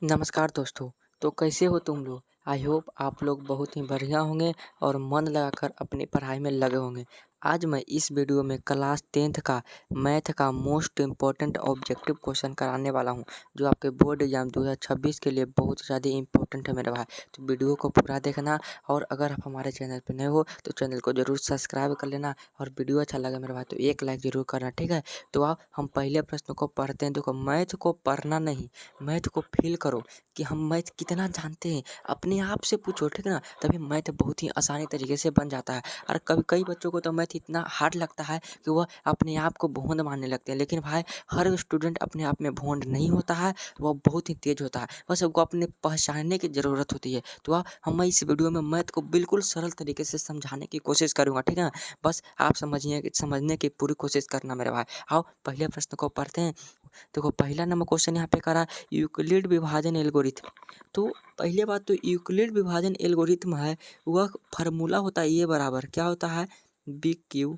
नमस्कार दोस्तों। तो कैसे हो तुम लोग? आई होप आप लोग बहुत ही बढ़िया होंगे और मन लगाकर अपनी पढ़ाई में लगे होंगे। आज मैं इस वीडियो में क्लास 10th का मैथ का मोस्ट इम्पोर्टेंट ऑब्जेक्टिव क्वेश्चन कराने वाला हूं, जो आपके बोर्ड एग्जाम 2026 के लिए बहुत ज़्यादा इम्पोर्टेंट है मेरे भाई। तो वीडियो को पूरा देखना, और अगर आप हमारे चैनल पर नए हो तो चैनल को ज़रूर सब्सक्राइब कर लेना, और वीडियो अच्छा लगे मेरे भाई तो एक लाइक ज़रूर करना, ठीक है। तो आप हम पहले प्रश्न को पढ़ते हैं। देखो, मैथ को पढ़ना नहीं, मैथ को फील करो कि हम मैथ कितना जानते हैं। अपने आप से पूछो, ठीक है ना, तभी मैथ बहुत ही आसानी तरीके से बन जाता है। और कभी कई बच्चों को तो मैथ इतना हार्ड लगता है कि वह अपने आप को भोंद मानने लगते हैं। लेकिन भाई, हर स्टूडेंट अपने आप में भोंद नहीं होता है, वह बहुत ही तेज होता है। बस सबको अपने पहचानने की ज़रूरत होती है। तो हम इस वीडियो में मैथ को बिल्कुल सरल तरीके से समझाने की कोशिश करूँगा, ठीक है ना। बस आप समझने की पूरी कोशिश करना मेरे भाई। आओ पहले प्रश्न को पढ़ते हैं। देखो, पहला नंबर क्वेश्चन यहाँ पे करा यूक्लिड विभाजन एल्गोरिथम। तो पहले बात तो यूक्लिड विभाजन एल्गोरिथम है, वह फार्मूला होता है, ये बराबर क्या होता है, बी क्यू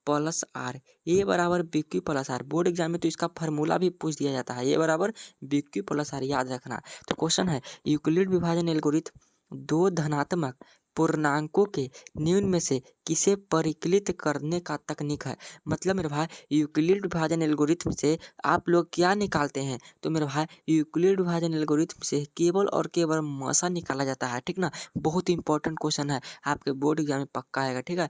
प्लस आर। ये बराबर B Q plus R. Board exam में तो इसका फार्मूला भी पूछ दिया जाता है, ये बराबर बी क्यू प्लस आर, याद रखना। तो क्वेश्चन है, यूक्लिड विभाजन एल्गोरिथम दो धनात्मक पूर्णांकों के न्यून में से किसे परिकलित करने का तकनीक है। मतलब मेरे भाई, यूक्लिड विभाजन एल्गोरिथम से आप लोग क्या निकालते हैं, तो मेरे भाई यूक्लिड विभाजन एल्गोरिथम से केवल और केवल मसा निकाला जाता है, ठीक ना। बहुत इंपॉर्टेंट क्वेश्चन है, आपके बोर्ड एग्जाम में पक्का आएगा, ठीक है।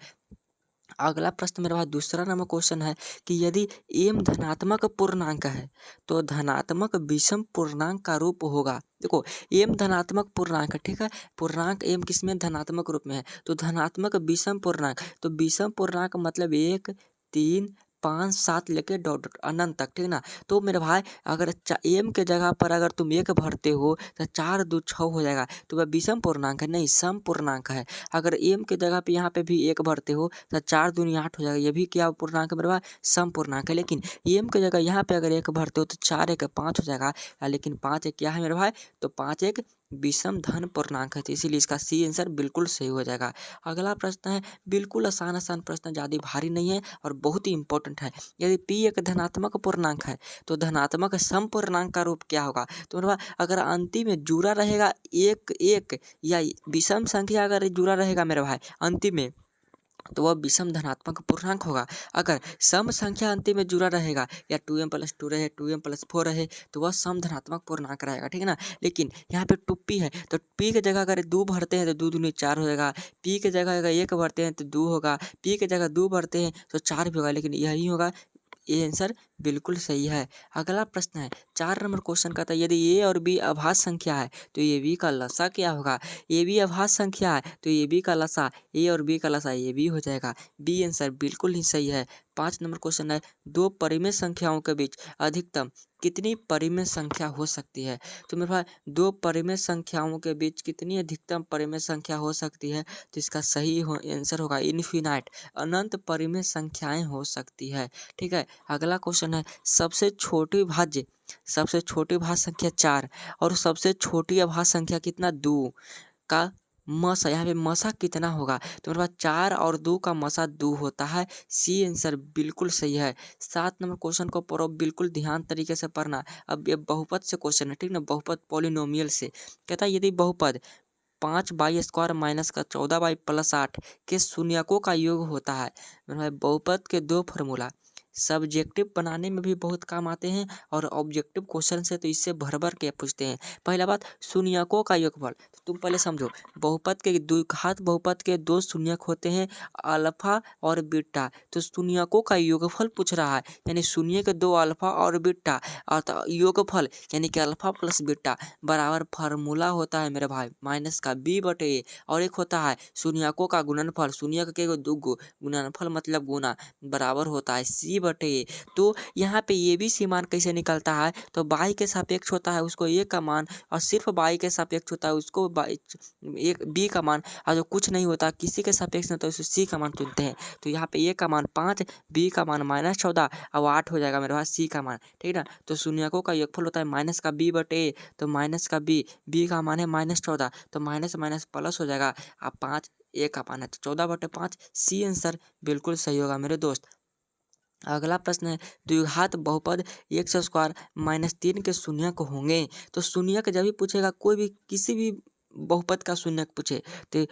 अगला प्रश्न मेरे पास दूसरा नंबर क्वेश्चन है कि यदि एम धनात्मक पूर्णांक है तो धनात्मक विषम पूर्णांक का रूप होगा। देखो, एम धनात्मक पूर्णांक है, ठीक है। पूर्णांक एम किसमें धनात्मक रूप में है, तो धनात्मक विषम पूर्णांक। तो विषम पूर्णांक मतलब 1, 3, 5, 7 लेके डॉट डॉट अनंत तक, ठीक ना। तो मेरे भाई, अगर एम के जगह पर अगर तुम 1 भरते हो तो 4 2 6 हो जाएगा, तो वह विषम पूर्णांक है, नहीं सम पूर्णांक है। अगर एम के जगह पे यहाँ पे भी 1 भरते हो तो 4 दूनी 8 हो जाएगा, ये भी क्या पूर्णांक है मेरे भाई, सम पूर्णांक है। लेकिन एम की जगह यहाँ पे अगर 1 भरते हो तो 4 1 5 हो जाएगा, लेकिन 5 1 क्या है मेरे भाई, तो 5 1 विषम धन पूर्णांक है, तो इसीलिए इसका सी आंसर बिल्कुल सही हो जाएगा। अगला प्रश्न है, बिल्कुल आसान आसान प्रश्न, ज़्यादा भारी नहीं है और बहुत ही इंपॉर्टेंट है। यदि पी एक धनात्मक पूर्णांक है तो धनात्मक सम पूर्णांक का रूप क्या होगा। तो मेरे भाई, अगर अंतिम में जुड़ा रहेगा 1 1 या विषम संख्या अगर जुड़ा रहेगा मेरे भाई अंतिम में, तो वह विषम धनात्मक पूर्णांक होगा। अगर सम संख्या अंतिम में जुड़ा रहेगा, या 2m+2 रहे, 2m+4 रहे, तो वह सम धनात्मक पूर्णांक रहेगा, ठीक है ना। लेकिन यहाँ पे टुप्पी है, तो पी की जगह अगर 2 भरते हैं तो 2 दूनी 4 हो जाएगा। पी की जगह अगर 1 भरते हैं तो 2 होगा, पी की जगह 2 भरते हैं तो 4 भी होगा, लेकिन यही होगा, ये आंसर बिल्कुल सही है। अगला प्रश्न है, 4 नंबर क्वेश्चन का था, यदि ए और बी अभाज्य संख्या है तो ए बी का लसा क्या होगा। ए बी अभाज्य संख्या है तो ए बी का लसा, ए और बी का लसा ए बी हो जाएगा, बी आंसर बिल्कुल ही सही है। 5 नंबर क्वेश्चन है, दो परिमेय संख्याओं के बीच अधिकतम कितनी परिमेय संख्या हो सकती है। तो मेरे भाई, दो परिमेय संख्याओं के बीच कितनी अधिकतम परिमेय संख्या हो सकती है, तो इसका सही आंसर होगा इन्फिनाइट, अनंत परिमेय संख्याएं हो सकती है, ठीक है। अगला क्वेश्चन है, सबसे छोटी भाज्य संख्या 4 और सबसे छोटी अभाज्य संख्या कितना 2 का मसा, यहाँ पे मसा कितना होगा। तो मेरे पास 4 और 2 का मसा 2 होता है, सी आंसर बिल्कुल सही है। 7 नंबर क्वेश्चन को पढ़ो, बिल्कुल ध्यान तरीके से पढ़ना। अब ये बहुपद से क्वेश्चन है, ठीक ना, बहुपद पॉलिनोमियल से। कहता है, यदि बहुपद 5y² माइनस का 14y+8 के शून्यकों का योग होता है। मेरे भाई, बहुपद के दो फार्मूला सब्जेक्टिव बनाने में भी बहुत काम आते हैं, और ऑब्जेक्टिव क्वेश्चन से तो इससे भर भर के पूछते हैं। पहला बात, शून्यकों का योगफल, तो तुम पहले समझो, बहुपद के द्विघात बहुपद के दो शून्यक होते हैं, अल्फा और बीटा। तो शून्यकों का योगफल पूछ रहा है, यानी शून्य के दो अल्फा और बीटा, और योगफल यानी कि अल्फा प्लस बीटा बराबर फार्मूला होता है मेरे भाई माइनस का बी बटे ए, और एक होता है शून्यकों का गुणनफल, शून्यक के दुगो गुणनफल मतलब गुना, बराबर होता है सी बटे ए। तो यहाँ पे ये भी सी मान कैसे निकलता है, तो बाई के सापेक्ष होता है उसको ए का मान, और सिर्फ बाई के सापेक्ष होता है उसको एक बी का मान, और जो कुछ नहीं होता किसी के सापेक्ष नहीं तो उसको सी का मान चुनते हैं। तो यहाँ पे ए का मान 5, बी का मान -14 और 8 हो जाएगा मेरे पास सी का मान, ठीक है ना। तो शून्यकों का योगफल होता है माइनस का बी बटे ए, तो माइनस का बी, बी का मान है -14, तो माइनस माइनस प्लस हो जाएगा, अब 5 ए का मान है तो 14/5, सी आंसर बिल्कुल सही होगा मेरे दोस्त। अगला प्रश्न है द्विघात बहुपद एक्स स्क्वायर -3 के शून्यक होंगे। तो शून्यक जब भी पूछेगा कोई भी किसी भी बहुपद का शून्यक पूछे तो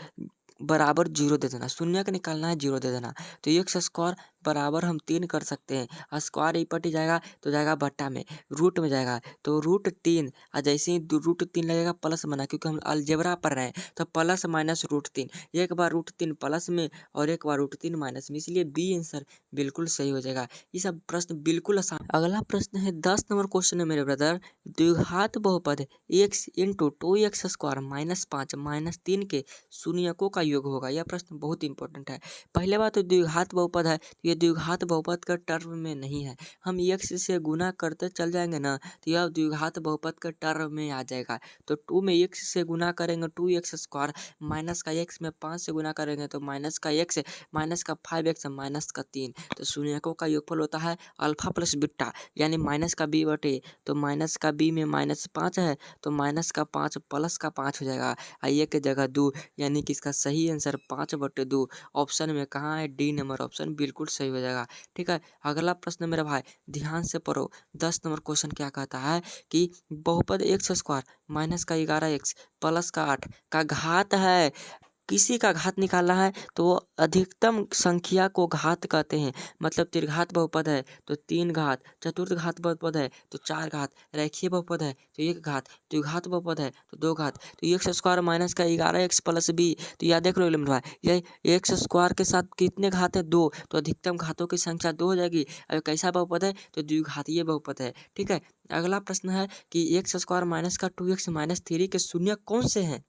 बराबर जीरो दे देना, शून्यक निकालना है जीरो दे देना। तो एक्स स्क्वायर बराबर हम 3 कर सकते हैं, स्क्वायर इपट ही जाएगा तो जाएगा बट्टा में, रूट में जाएगा तो √3 और जैसे ही √3 लगेगा प्लस बना, क्योंकि हम अलजेब्रा पढ़ रहे हैं तो प्लस माइनस √3, एक बार √3 प्लस में और एक बार √3 माइनस में, इसलिए बी आंसर बिल्कुल सही हो जाएगा। ये सब प्रश्न बिल्कुल आसान। अगला प्रश्न है 10 नंबर क्वेश्चन है मेरे ब्रदर, द्विघात बहुपद x इंटू 2x स्क्वायर -5 -3 के शून्यकों का योग होगा। यह प्रश्न बहुत इंपॉर्टेंट है। पहले बात तो द्विघात बहुपद है तो ये द्विघात बहुपद का टर्म में नहीं है, हम x से गुना करते चल जाएंगे ना तो यह द्विघात बहुपद का टर्म में आ जाएगा। तो 2 में x से गुना करेंगे 2x स्क्वायर, माइनस का x में 5 से गुना करेंगे तो माइनस का x, माइनस का 5x, माइनस का 3। तो शून्यकों का योगफल होता है अल्फा प्लस बीटा, यानी माइनस का b बटे, तो माइनस का b में -5 है तो माइनस का 5 प्लस का 5 हो जाएगा, ये की जगह 2, यानी कि इसका सही आंसर 5/2 ऑप्शन में कहाँ है, डी नंबर ऑप्शन बिल्कुल सही हो जाएगा। ठीक है, अगला प्रश्न मेरे भाई ध्यान से पढ़ो। 10 नंबर क्वेश्चन क्या कहता है कि बहुपद एक्स स्क्वायर -11x प्लस का 8 का घात है, किसी का घात निकालना है तो वो अधिकतम संख्या को घात कहते हैं। मतलब त्रिघात बहुपद है तो 3 घात, चतुर्थ घात बहुपद है तो 4 घात, रेखीय बहुपद है तो 1 घात, द्विघात बहुपद है तो 2 घात। तो एक्स स्क्वायर माइनस का 11x प्लस b, तो याद देख लो मेरा भाई, यह एक्स स्क्वायर के साथ कितने घात है, 2, तो अधिकतम घातों की संख्या 2 हो जाएगी। और कैसा बहुपद है तो द्विघातीय बहुपद है। ठीक है, अगला प्रश्न है कि एक्स स्क्वायर माइनस का 2x -3 के शून्य कौन से हैं।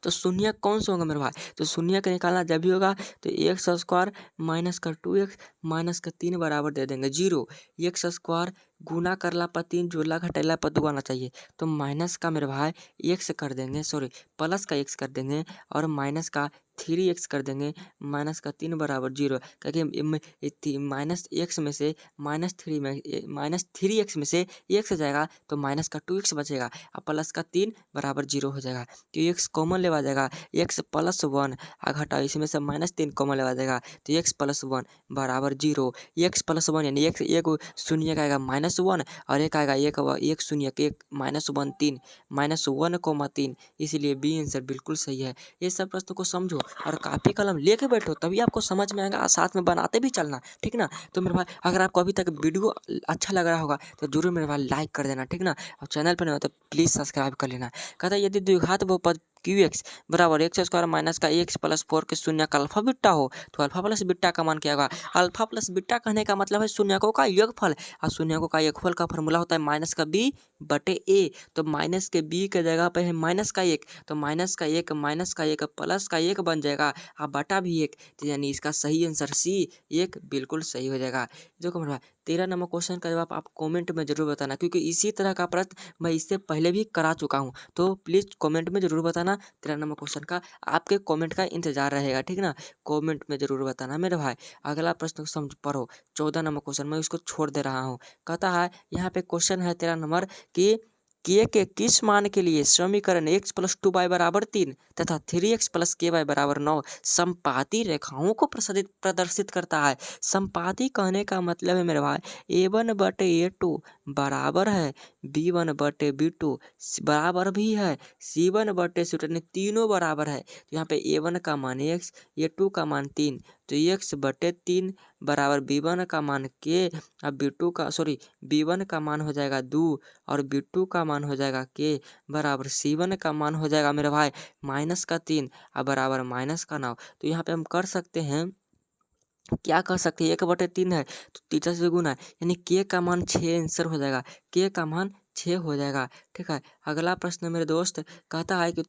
तो शून्य कौन सा होगा मेरे भाई, तो शून्य का निकालना जब भी होगा तो एक्स स्क्वायर माइनस का 2x माइनस का 3 बराबर दे देंगे 0। एक्स स्क्वायर गुना करला पर 3 जोड़ला घटेला पर 2 आना चाहिए, तो माइनस का मेरे भाई एक्स कर देंगे, सॉरी प्लस का एक्स कर देंगे और माइनस का 3x कर देंगे, माइनस का 3 बराबर 0, क्योंकि माइनस एक्स में से -3x में से x जाएगा तो माइनस का 2x बचेगा और प्लस का 3 बराबर 0 हो जाएगा। तो x कॉमन लेवा जाएगा, x प्लस 1 आ घटाओ, इसमें से -3 कॉमन लेवा जाएगा तो x प्लस 1 बराबर 0। x प्लस 1 यानी x एक शून्य का आएगा -1 और एक आएगा एक शून्य के -1 3 -1, इसीलिए बी आंसर बिल्कुल सही है। ये सब प्रश्नों को समझो और कापी कलम लेके बैठो तभी आपको समझ में आएगा, साथ में बनाते भी चलना, ठीक ना। तो मेरे भाई अगर आपको अभी तक वीडियो अच्छा लग रहा होगा तो जरूर मेरे भाई लाइक कर देना, ठीक ना। और चैनल पर नहीं हो तो प्लीज़ सब्सक्राइब कर लेना। कहता है यदि द्विघात बहुपद QX बराबर एक्स स्क्वायर माइनस का x प्लस 4 के शून्य का अल्फा बीटा हो तो अल्फा प्लस बीटा का मान क्या होगा। अल्फा प्लस बीटा कहने का मतलब है शून्यकों का योगफल, और शून्यकों का योगफल का फॉर्मूला होता है -b/a। तो माइनस के b के जगह पे है -1, तो -1 प्लस का 1 बन जाएगा और बटा भी 1, तो यानी इसका सही आंसर C 1 बिल्कुल सही हो जाएगा। देखो मेरा 13 नंबर क्वेश्चन का जवाब आप कमेंट में जरूर बताना, क्योंकि इसी तरह का प्रश्न मैं इससे पहले भी करा चुका हूँ, तो प्लीज़ कमेंट में जरूर बताना। 13 नंबर क्वेश्चन का आपके कमेंट का इंतजार रहेगा, ठीक ना, कमेंट में जरूर बताना मेरे भाई। अगला प्रश्न समझ पढ़ो, 14 नंबर क्वेश्चन मैं इसको छोड़ दे रहा हूँ। कहता है यहाँ पे क्वेश्चन है 13 नंबर कि के किस मान के लिए समीकरण x + 2y = 3 तथा 3x + ky = 9 समपाती रेखाओं को प्रदर्शित करता है। समपाती कहने का मतलब है मेरे भाई a1/a2 बराबर है b1/b2 बराबर भी है c1/c2, यानी तीनों बराबर है। तो यहाँ पे a1 का मान x, a2 का मान 3, तो x/3 बराबर b1 का मान k और b1 का मान हो जाएगा 2 और b2 का मान हो जाएगा k बराबर c1 का मान हो जाएगा मेरे भाई -3 और बराबर -9। तो यहाँ पे हम कर सकते हैं, क्या कर सकते हैं, 1/3 है तो तीसरा से गुना है, यानी के का मान 6 आंसर हो जाएगा, के का मान 6 हो जाएगा। ठीक है, अगला प्रश्न मेरे दोस्त कहता है कि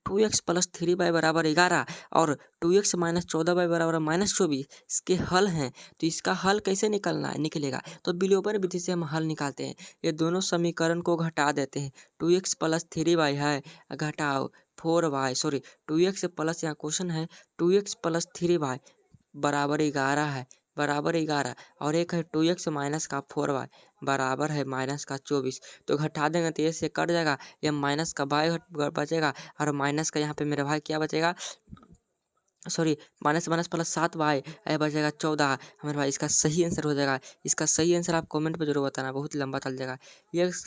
2x + 3y = 11 और 2x - 14y = -24 इसके हल हैं। तो इसका हल कैसे निकलेगा, तो विलोपन विधि से हम हल निकालते हैं। ये दोनों समीकरण को घटा देते हैं, 2x + 3y है घटाओ 2x प्लस, यहाँ क्वेश्चन है 2x + 3y बराबर 11 है, बराबर 11 और एक है 2x माइनस का 4y बराबर है -24। तो घटा देंगे तो ये से कट जाएगा, ये माइनस का y बचेगा और माइनस का यहाँ पे मेरे भाई क्या बचेगा sorry minus minus plus 7y बचेगा 14। हमारे भाई इसका सही आंसर हो जाएगा। इसका सही आंसर आप कमेंट पे जरूर बताना, बहुत लंबा चल जाएगा। x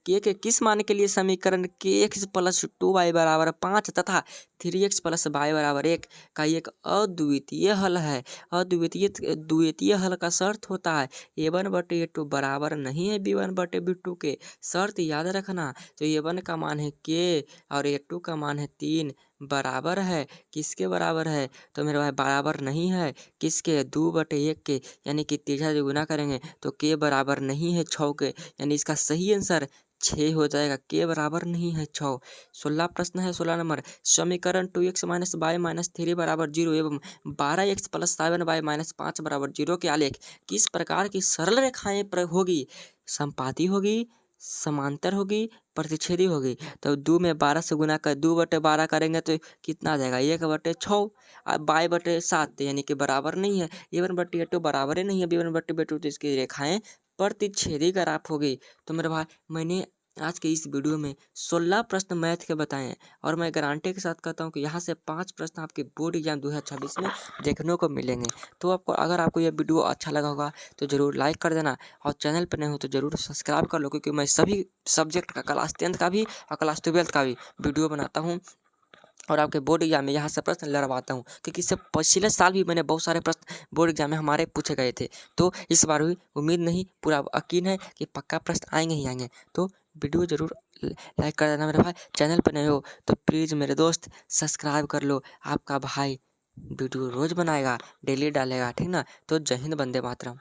के किस मान के लिए समीकरण kx प्लस 2y बराबर 5 तथा 3x प्लस y बराबर 1 का एक अद्वितीय हल है। द्वितीय हल का शर्त होता है a1/a2 बराबर नहीं है b1/b2 के। शर्त याद रखना। तो a1 का मान है k और a2 का मान है 3, बराबर है। किसके बराबर है? तो मेरे भाई बराबर नहीं है किसके? 2/1 के, यानी कि तिरछा जो गुना करेंगे तो के बराबर नहीं है 6 के, यानी इसका सही आंसर 6 हो जाएगा। के बराबर नहीं है 6। 16 प्रश्न है, 16 नंबर। समीकरण 2x माइनस वाई माइनस 3 बराबर 0 एवं 12x प्लस 7y माइनस 5 बराबर 0 के आलेख किस प्रकार की सरल रेखाएं होगी? संपाती होगी, समांतर होगी, प्रतिच्छेदी होगी। तो 2 में 12 से गुना कर 2/12 करेंगे तो कितना आ जाएगा? 1/6 y/7, यानी कि बराबर नहीं है। a1/a2 बराबर ही नहीं है b1/b2, तो इसकी रेखाएं प्रतिच्छेदी ग्राफ होगी। तो मेरे भाई मैंने आज के इस वीडियो में 16 प्रश्न मैथ के बताए हैं और मैं गारंटी के साथ कहता हूँ कि यहाँ से 5 प्रश्न आपके बोर्ड एग्जाम 2026 में देखने को मिलेंगे। तो अगर आपको यह वीडियो अच्छा लगा होगा तो ज़रूर लाइक कर देना और चैनल पर नए हो तो ज़रूर सब्सक्राइब कर लो, क्योंकि मैं सभी सब्जेक्ट का क्लास 10th का भी और क्लास 12th का भी वीडियो बनाता हूँ और आपके बोर्ड एग्जाम में यहाँ से प्रश्न लड़वाता हूँ, क्योंकि इससे पिछले साल भी मैंने बहुत सारे प्रश्न बोर्ड एग्जाम में हमारे पूछे गए थे। तो इस बार भी उम्मीद नहीं, पूरा यकीन है कि पक्का प्रश्न आएंगे ही आएंगे। तो वीडियो ज़रूर लाइक कर देना मेरे भाई। चैनल पर नए हो तो प्लीज़ मेरे दोस्त सब्सक्राइब कर लो। आपका भाई वीडियो रोज़ बनाएगा, डेली डालेगा, ठीक ना। तो जय हिंद, वंदे मातरम।